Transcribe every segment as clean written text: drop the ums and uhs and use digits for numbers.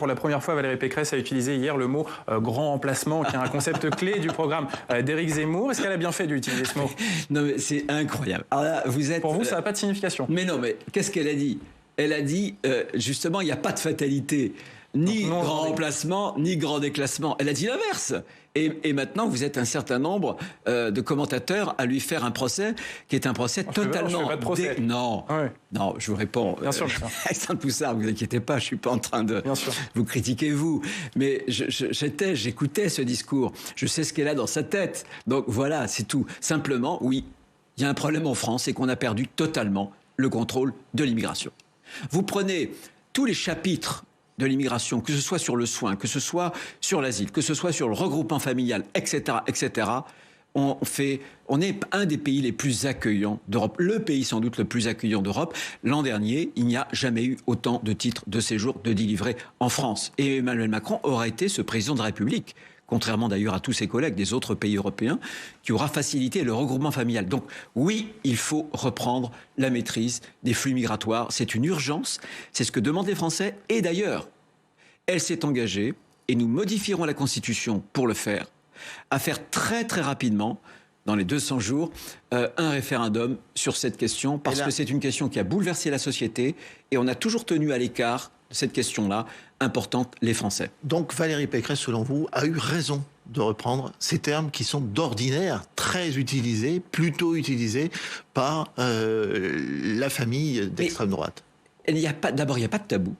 Pour la première fois, Valérie Pécresse a utilisé hier le mot grand emplacement, qui est un concept clé du programme d'Éric Zemmour. Est-ce qu'elle a bien fait d'utiliser ce mot? Non, mais c'est incroyable. Alors là, Pour vous, ça n'a pas de signification? Mais non, mais qu'est-ce qu'elle a dit? Elle a dit, justement, il n'y a pas de fatalité. Ni grand remplacement, ni grand déclassement. Elle a dit l'inverse. Et maintenant, vous êtes un certain nombre de commentateurs à lui faire un procès qui est un procès totalement... Je fais pas de procès. Non, ouais. Non, je vous réponds. Bien sûr. Alexandre Poussard, vous inquiétez pas, je suis pas en train de vous critiquer, vous. Mais j'écoutais ce discours. Je sais ce qu'elle a dans sa tête. Donc voilà, c'est tout. Simplement, oui, il y a un problème en France, c'est qu'on a perdu totalement le contrôle de l'immigration. Vous prenez tous les chapitres de l'immigration, que ce soit sur le soin, que ce soit sur l'asile, que ce soit sur le regroupement familial, etc., etc., on est un des pays les plus accueillants d'Europe, le pays sans doute le plus accueillant d'Europe. L'an dernier, il n'y a jamais eu autant de titres de séjour de délivrés en France. Et Emmanuel Macron aura été ce président de la République, contrairement d'ailleurs à tous ses collègues des autres pays européens, qui aura facilité le regroupement familial. Donc oui, il faut reprendre la maîtrise des flux migratoires. C'est une urgence, c'est ce que demandent les Français. Et d'ailleurs, elle s'est engagée, et nous modifierons la Constitution pour le faire, à faire très très rapidement, dans les 200 jours, un référendum sur cette question, parce que c'est une question qui a bouleversé la société, et on a toujours tenu à l'écart de cette question-là, importante, les Français. Donc Valérie Pécresse, selon vous, a eu raison de reprendre ces termes qui sont d'ordinaire très utilisés, plutôt utilisés par la famille d'extrême droite. D'abord, il n'y a pas de tabou.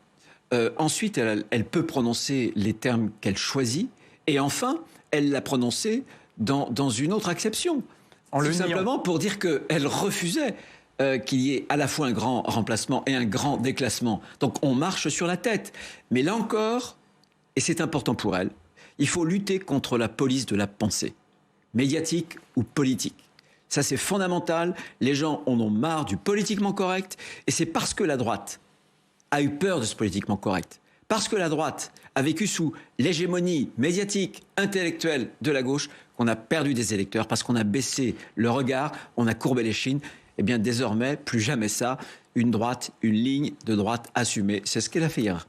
Ensuite, elle peut prononcer les termes qu'elle choisit. Et enfin, elle l'a prononcé dans une autre acception. Tout simplement pour dire qu'elle refusait qu'il y ait à la fois un grand remplacement et un grand déclassement. Donc on marche sur la tête. Mais là encore, et c'est important pour elle, il faut lutter contre la police de la pensée, médiatique ou politique. Ça, c'est fondamental. Les gens en ont marre du politiquement correct. Et c'est parce que la droite a eu peur de ce politiquement correct, parce que la droite a vécu sous l'hégémonie médiatique, intellectuelle de la gauche, qu'on a perdu des électeurs, parce qu'on a baissé le regard, on a courbé les chines. Eh bien, désormais, plus jamais ça. Une droite, une ligne de droite assumée. C'est ce qu'elle a fait hier.